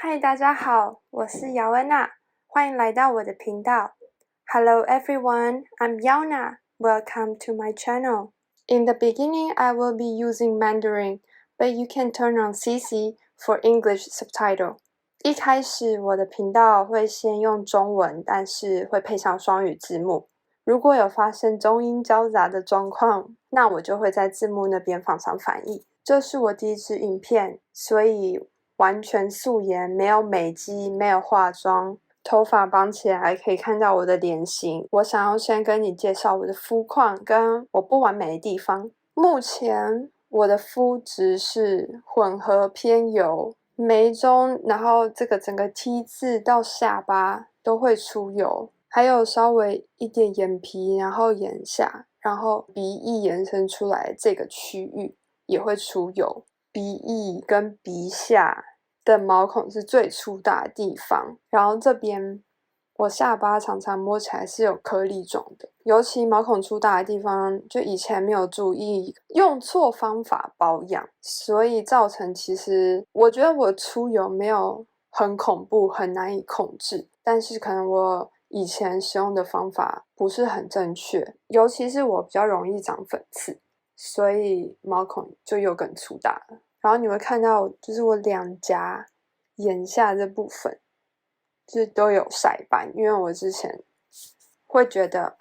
嗨，大家好，我是姚安娜，欢迎来到我的频道。Hello everyone, I'm Yaona. Welcome to my channel. In the beginning, I will be using Mandarin, but you can turn on CC for English subtitle. 一开始我的频道会先用中文，但是会配上双语字幕。如果有发生中英交杂的状况，那我就会在字幕那边放上翻译。这是我第一支影片，所以完全素颜，没有美肌，没有化妆，头发绑起来可以看到我的脸型。我想要先跟你介绍我的肤况跟我不完美的地方。目前我的肤质是混合偏油，眉中然后这个整个 T 字到下巴都会出油，还有稍微一点眼皮，然后眼下，然后鼻翼延伸出来这个区域也会出油。鼻翼跟鼻下的毛孔是最粗大的地方，然后这边我下巴常常摸起来是有颗粒状的，尤其毛孔粗大的地方，就以前没有注意，用错方法保养，所以造成其实我觉得我出油没有很恐怖，很难以控制，但是可能我以前使用的方法不是很正确，尤其是我比较容易长粉刺。所以毛孔就又更粗大了。然后你会看到，就是我两颊眼下这部分，就是都有晒斑，因为我之前会觉得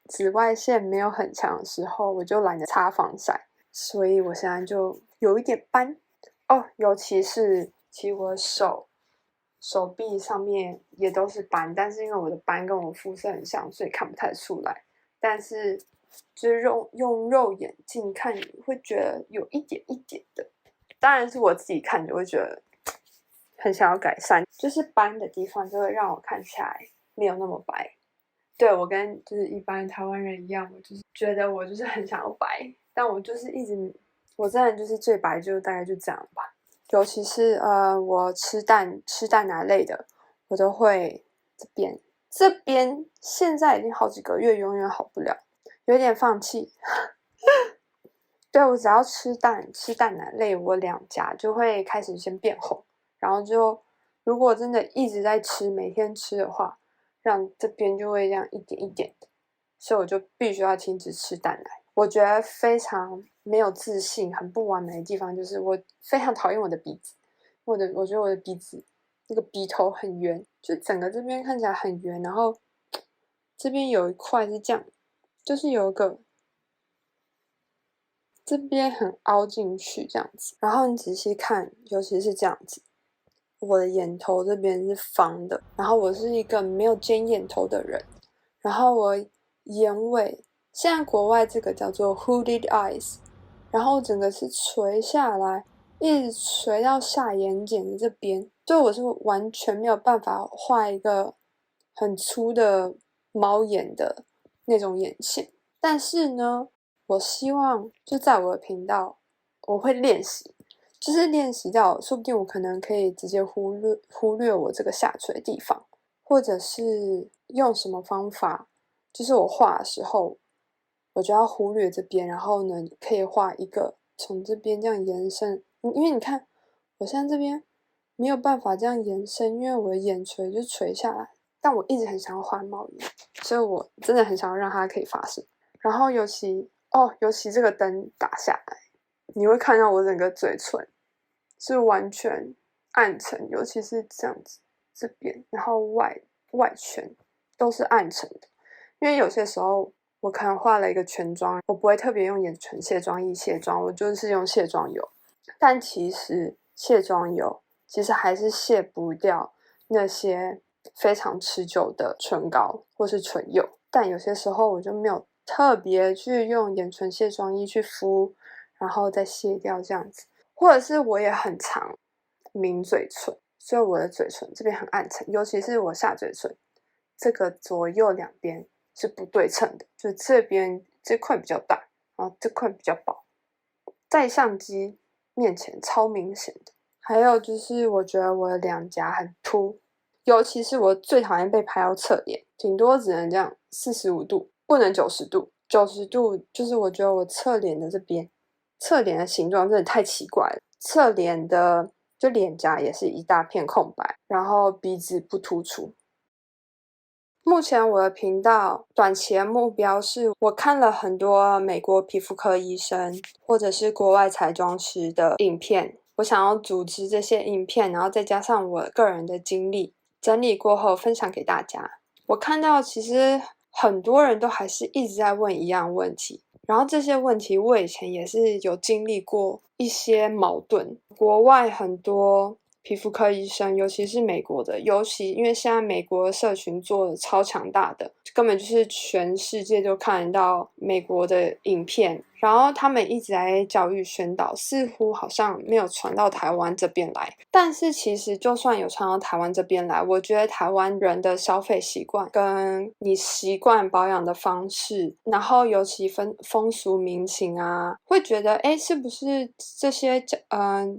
紫外线没有很强的时候，我就懒得擦防晒，所以我现在就有一点斑哦，尤其是其实我手臂上面也都是斑，但是因为我的斑跟我肤色很像，所以看不太出来。但是就是用肉眼镜看，你会觉得有一点一点的。当然是我自己看就会觉得很想要改善，就是斑的地方就会让我看起来没有那么白。对，我跟就是一般台湾人一样，我就是觉得我就是很想要白，但我就是一直我真的就是最白就大概就这样吧。尤其是我吃蛋奶类的，我都会这边现在已经好几个月永远好不了，有点放弃。对，我只要吃蛋奶类，我两颊就会开始先变红，然后就如果真的一直在吃，每天吃的话，让这边就会这样一点一点的，所以我就必须要停止吃蛋奶。我觉得非常没有自信、很不完美的地方就是我非常讨厌我的鼻子，我觉得我的鼻子那个鼻头很圆，就整个这边看起来很圆，然后这边有一块是这样，就是有一个这边很凹进去这样子，然后你仔细看，尤其是这样子，我的眼头这边是方的，然后我是一个没有尖眼头的人，然后我眼尾现在国外这个叫做 hooded eyes， 然后整个是垂下来，一直垂到下眼睑的这边，就我是完全没有办法画一个很粗的猫眼的那种眼线，但是呢，我希望就在我的频道，我会练习，就是练习到，说不定我可能可以直接忽略我这个下垂的地方，或者是用什么方法，就是我画的时候，我就要忽略这边，然后呢，可以画一个从这边这样延伸，因为你看我现在这边没有办法这样延伸，因为我的眼垂就垂下来，但我一直很想要画猫眼，所以我真的很想要让它可以发生。然后尤其这个灯打下来，你会看到我整个嘴唇是完全暗沉，尤其是这样子这边，然后外圈都是暗沉的。因为有些时候我可能画了一个全妆，我不会特别用眼唇卸妆液卸妆，我就是用卸妆油。但其实卸妆油其实还是卸不掉那些非常持久的唇膏或是唇釉，但有些时候我就没有特别去用眼唇卸妆液去敷，然后再卸掉这样子，或者是我也很常抿嘴唇，所以我的嘴唇这边很暗沉，尤其是我下嘴唇这个左右两边是不对称的，就这边这块比较大，然后这块比较薄，在相机面前超明显的。还有就是我觉得我的两颊很凸，尤其是我最讨厌被拍到侧脸，顶多只能这样45度，不能90度。90度就是我觉得我侧脸的这边，侧脸的形状真的太奇怪了。侧脸的就脸颊也是一大片空白，然后鼻子不突出。目前我的频道短期的目标是我看了很多美国皮肤科医生或者是国外彩妆师的影片，我想要组织这些影片，然后再加上我个人的经历，整理过后分享给大家。我看到其实很多人都还是一直在问一样问题，然后这些问题我以前也是有经历过一些矛盾。国外很多皮肤科医生，尤其是美国的，尤其因为现在美国的社群做的超强大的，根本就是全世界都看得到美国的影片，然后他们一直在教育宣导，似乎好像没有传到台湾这边来。但是其实就算有传到台湾这边来，我觉得台湾人的消费习惯跟你习惯保养的方式，然后尤其风俗民情啊，会觉得是不是这些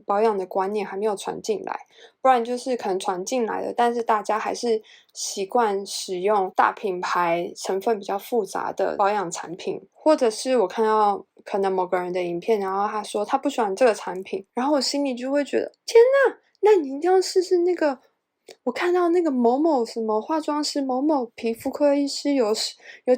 保养的观念还没有传进来，不然就是可能传进来了，但是大家还是习惯使用大品牌成分比较复杂的保养产品，或者是我看到可能某个人的影片，然后他说他不喜欢这个产品，然后我心里就会觉得天哪，那你一定要试试那个，我看到那个某某什么化妆师、某某皮肤科医师有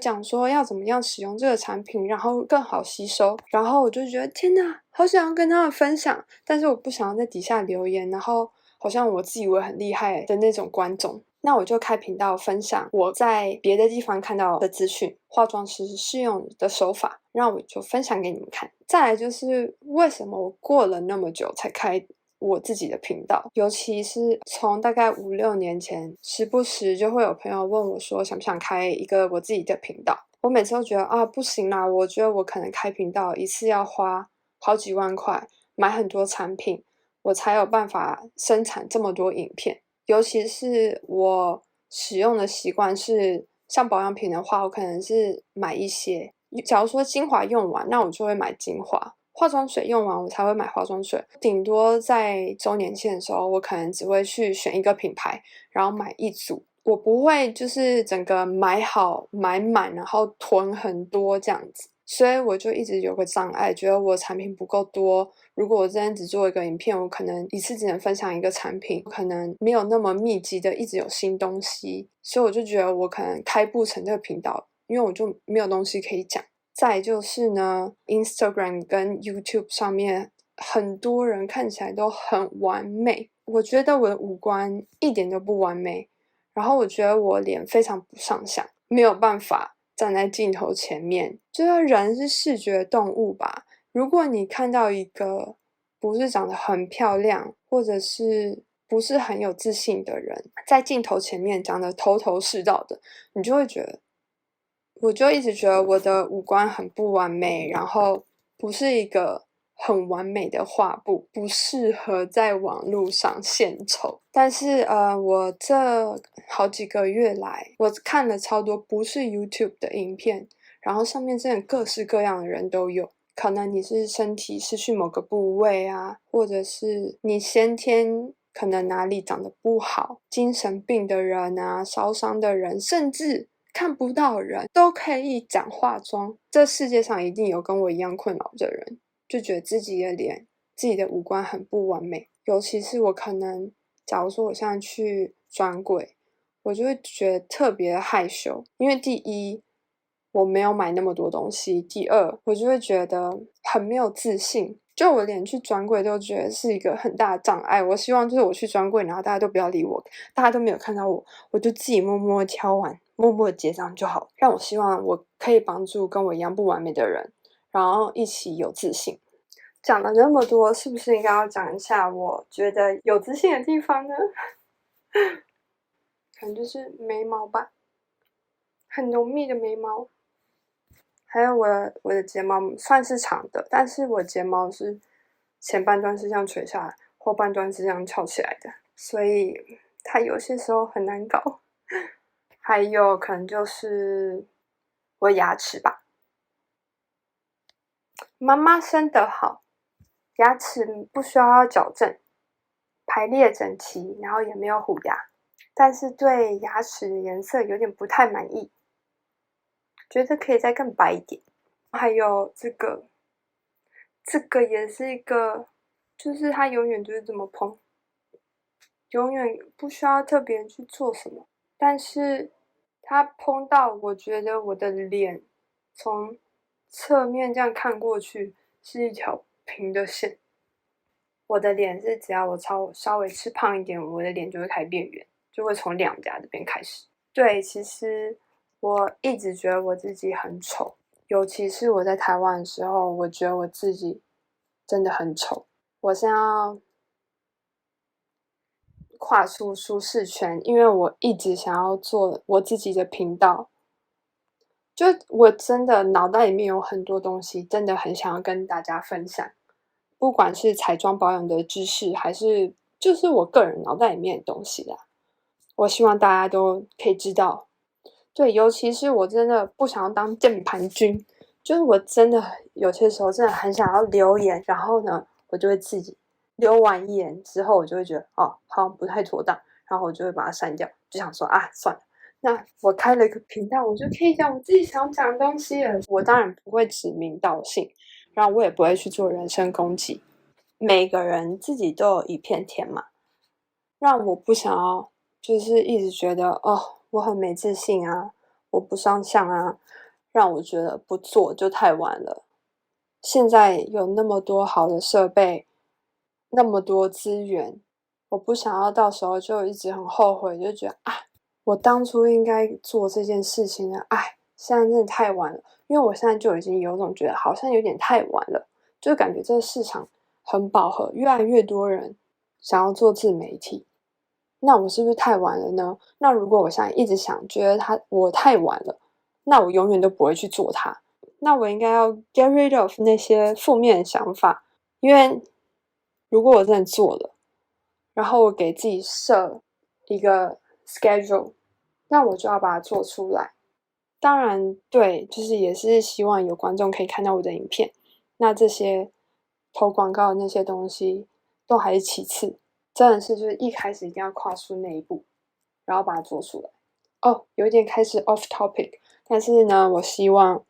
讲说要怎么样使用这个产品，然后更好吸收，然后我就觉得天哪，好想要跟他们分享，但是我不想要在底下留言，然后好像我自以为很厉害的那种观众。那我就开频道分享我在别的地方看到的资讯，化妆师适用的手法，让我就分享给你们看。再来就是为什么我过了那么久才开我自己的频道，尤其是从大概5-6年前，时不时就会有朋友问我说想不想开一个我自己的频道。我每次都觉得不行啦，我觉得我可能开频道一次要花好几万块，买很多产品，我才有办法生产这么多影片。尤其是我使用的习惯是，像保养品的话，我可能是买一些，假如说精华用完，那我就会买精华，化妆水用完我才会买化妆水，顶多在周年庆的时候，我可能只会去选一个品牌，然后买一组，我不会就是整个买好买满，然后囤很多这样子。所以我就一直有个障碍，觉得我产品不够多。如果我今天只做一个影片，我可能一次只能分享一个产品，可能没有那么密集的一直有新东西，所以我就觉得我可能开不成这个频道，因为我就没有东西可以讲。再就是呢 ，Instagram 跟 YouTube 上面很多人看起来都很完美，我觉得我的五官一点都不完美，然后我觉得我脸非常不上相，没有办法站在镜头前面，就是人是视觉动物吧。如果你看到一个不是长得很漂亮，或者是不是很有自信的人，在镜头前面讲得头头是道的，你就会觉得，我就一直觉得我的五官很不完美，然后不是一个很完美的画布，不适合在网络上献丑。但是我这好几个月来，我看了超多不是 YouTube 的影片，然后上面真的各式各样的人都有。可能你是身体失去某个部位啊，或者是你先天可能哪里长得不好，精神病的人啊，烧伤的人，甚至看不到的人都可以讲化妆。这世界上一定有跟我一样困扰的人，就觉得自己的脸、自己的五官很不完美。尤其是我可能，假如说我现在去专柜，我就会觉得特别害羞，因为第一，我没有买那么多东西，第二，我就会觉得很没有自信，就我连去专柜都觉得是一个很大的障碍。我希望就是我去专柜，然后大家都不要理我，大家都没有看到我，我就自己默默挑完，默默结账就好。让我希望我可以帮助跟我一样不完美的人，然后一起有自信。讲了那么多，是不是应该要讲一下我觉得有自信的地方呢？可能就是眉毛吧，很浓密的眉毛。还有我的睫毛算是长的，但是我睫毛是前半段是这样垂下来，后半段是这样翘起来的，所以它有些时候很难搞。还有可能就是我牙齿吧，妈妈生得好，牙齿不需要矫正，排列整齐，然后也没有虎牙，但是对牙齿的颜色有点不太满意，觉得可以再更白一点。还有这个也是一个，就是它永远就是这么蓬，永远不需要特别去做什么，但是它碰到我觉得我的脸从侧面这样看过去是一条平的线。我的脸是只要我稍微吃胖一点，我的脸就会开始变圆，就会从两颊这边开始。对，其实我一直觉得我自己很丑，尤其是我在台湾的时候，我觉得我自己真的很丑。我现在要跨出舒适圈，因为我一直想要做我自己的频道。就我真的脑袋里面有很多东西，真的很想要跟大家分享。不管是彩妆保养的知识，还是就是我个人脑袋里面的东西啦，我希望大家都可以知道。对，尤其是我真的不想要当键盘军，就是我真的有些时候真的很想要留言，然后呢，我就会自己留完言之后，我就会觉得哦，好像不太妥当，然后我就会把它删掉，就想说啊，算了。那我开了一个频道，我就可以讲我自己想讲的东西了。我当然不会指名道姓，然后我也不会去做人身攻击。每个人自己都有一片天嘛，让我不想要就是一直觉得哦，我很没自信啊，我不上相啊，让我觉得不做就太晚了。现在有那么多好的设备，那么多资源，我不想要到时候就一直很后悔，就觉得啊，我当初应该做这件事情的，哎，现在真的太晚了。因为我现在就已经有种觉得好像有点太晚了，就感觉这个市场很饱和，越来越多人想要做自媒体。那我是不是太晚了呢？那如果我现在一直想觉得我太晚了，那我永远都不会去做它。那我应该要 get rid of 那些负面的想法，因为如果我真的做了，然后我给自己设一个 schedule， 那我就要把它做出来。当然，对，就是也是希望有观众可以看到我的影片。那这些投广告的那些东西都还是其次，真的是就是一开始一定要跨出那一步，然后把它做出来。哦，有一点开始 off topic， 但是呢，我希望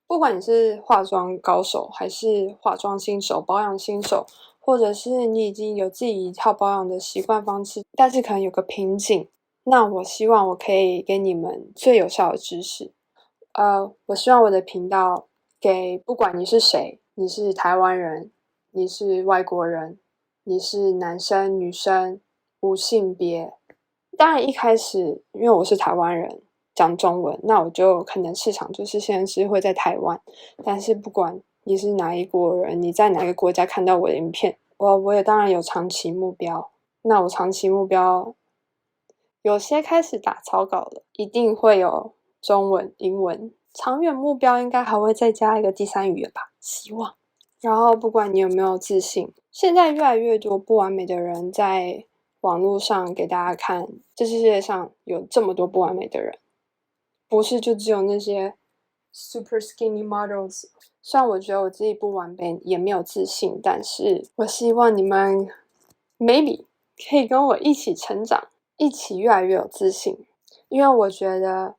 不管你是化妆高手，还是化妆新手、保养新手，或者是你已经有自己一套保养的习惯方式，但是可能有个瓶颈，那我希望我可以给你们最有效的知识。我希望我的频道给不管你是谁，你是台湾人，你是外国人，你是男生女生，无性别。当然一开始因为我是台湾人讲中文，那我就可能市场就是现在是会在台湾。但是不管你是哪一国人，你在哪个国家看到我的影片，我也当然有长期目标。那我长期目标有些开始打草稿了，一定会有中文、英文。长远目标应该还会再加一个第三语言吧，希望。然后不管你有没有自信，现在越来越多不完美的人在网络上给大家看，这世界上有这么多不完美的人，不是就只有那些 super skinny models。虽然我觉得我自己不完美，也没有自信，但是我希望你们 maybe 可以跟我一起成长，一起越来越有自信。因为我觉得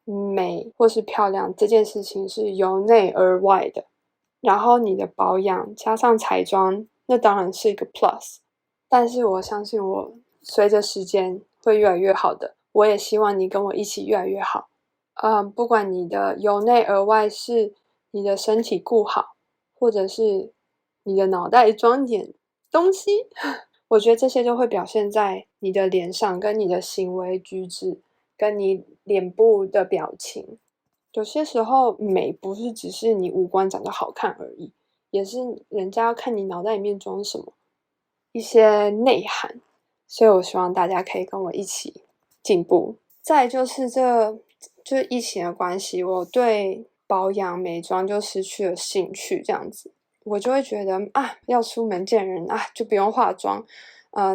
美或是漂亮这件事情是由内而外的，然后你的保养加上彩妆，那当然是一个 plus。但是我相信我随着时间会越来越好的，我也希望你跟我一起越来越好。不管你的由内而外是你的身体顾好，或者是你的脑袋装点东西，我觉得这些都会表现在你的脸上，跟你的行为举止，跟你脸部的表情。有些时候美不是只是你五官长得好看而已，也是人家要看你脑袋里面装什么，一些内涵。所以我希望大家可以跟我一起进步。再就是就是疫情的关系，我对保养美妆就失去了兴趣，这样子我就会觉得啊，要出门见人啊，就不用化妆。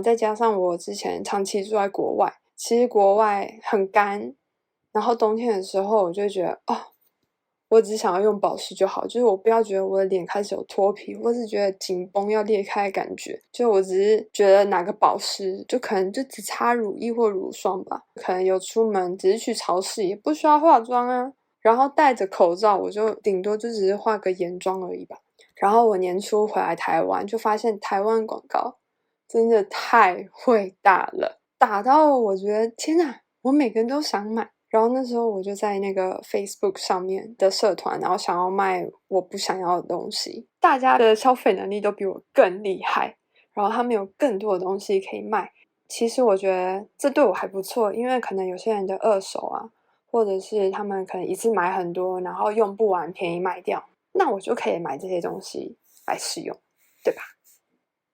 再加上我之前长期住在国外，其实国外很干，然后冬天的时候我就会觉得哦，我只想要用保湿就好，就是我不要觉得我的脸开始有脱皮，或是觉得紧绷要裂开的感觉，就我只是觉得哪个保湿就可能就只擦乳液或乳霜吧，可能有出门只是去超市也不需要化妆啊，然后戴着口罩我就顶多就只是化个眼妆而已吧。然后我年初回来台湾就发现台湾广告真的太会打了，打到我觉得天哪，我每个人都想买。然后那时候我就在那个 Facebook 上面的社团，然后想要卖我不想要的东西。大家的消费能力都比我更厉害，然后他们有更多的东西可以卖。其实我觉得这对我还不错，因为可能有些人的二手啊，或者是他们可能一次买很多，然后用不完便宜卖掉，那我就可以买这些东西来使用，对吧？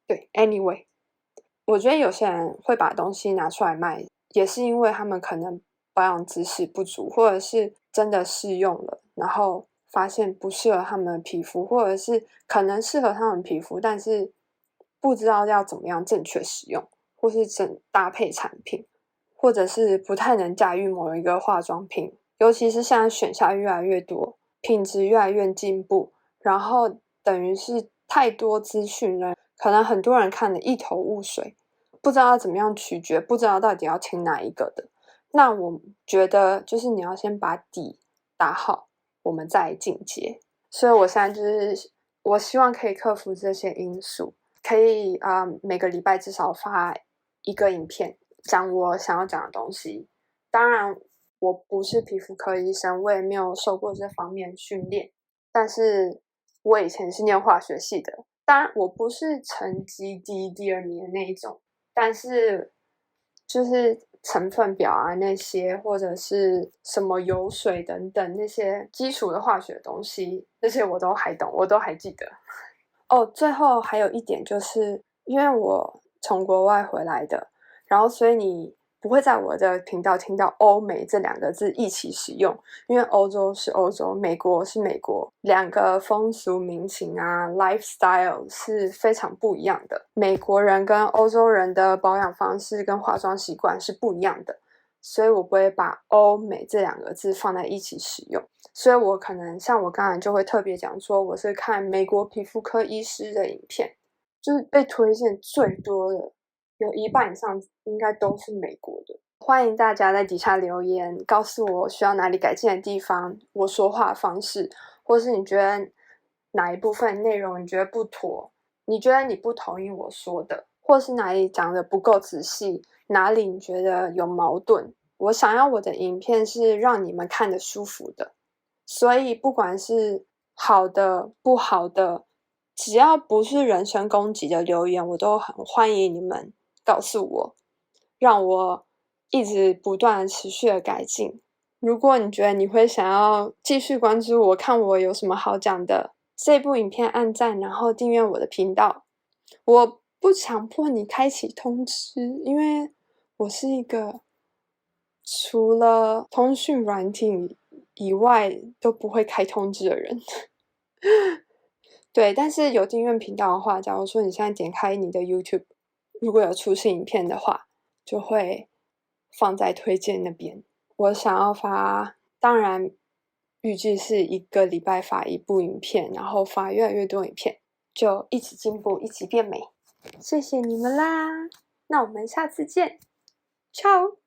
对 ，anyway， 我觉得有些人会把东西拿出来卖，也是因为他们可能保养知识不足，或者是真的试用了，然后发现不适合他们的皮肤，或者是可能适合他们皮肤，但是不知道要怎么样正确使用，或是搭配产品，或者是不太能驾驭某一个化妆品，尤其是现在选项越来越多，品质越来越进步，然后等于是太多资讯了，可能很多人看得一头雾水，不知道要怎么样取决，不知道到底要听哪一个的。那我觉得就是你要先把底打好，我们再进阶。所以我现在就是我希望可以克服这些因素，可以每个礼拜至少发一个影片，讲我想要讲的东西。当然我不是皮肤科医生，我也没有受过这方面训练，但是我以前是念化学系的，当然我不是成绩第一、第二名的那一种，但是就是成分表啊那些，或者是什么油水等等那些基础的化学东西，那些我都还懂，我都还记得。哦，最后还有一点就是，因为我从国外回来的，然后所以你不会在我的频道听到欧美这两个字一起使用，因为欧洲是欧洲，美国是美国，两个风俗民情啊 lifestyle 是非常不一样的。美国人跟欧洲人的保养方式跟化妆习惯是不一样的，所以我不会把欧美这两个字放在一起使用。所以我可能像我刚才就会特别讲说，我是看美国皮肤科医师的影片，就是被推荐最多的，有一半以上应该都是美国的。欢迎大家在底下留言，告诉我需要哪里改进的地方，我说话的方式，或是你觉得哪一部分内容你觉得不妥，你觉得你不同意我说的，或是哪里讲的不够仔细，哪里你觉得有矛盾。我想要我的影片是让你们看得舒服的。所以不管是好的不好的，只要不是人身攻击的留言，我都很欢迎你们告诉我，让我一直不断持续的改进。如果你觉得你会想要继续关注我，看我有什么好讲的，这部影片按赞，然后订阅我的频道。我不强迫你开启通知，因为我是一个除了通讯软体以外都不会开通知的人。对，但是有订阅频道的话，假如说你现在点开你的 YouTube， 如果有出新影片的话，就会放在推荐那边。我想要发，当然预计是一个礼拜发一部影片，然后发越来越多影片，就一起进步，一起变美。谢谢你们啦，那我们下次见，ciao。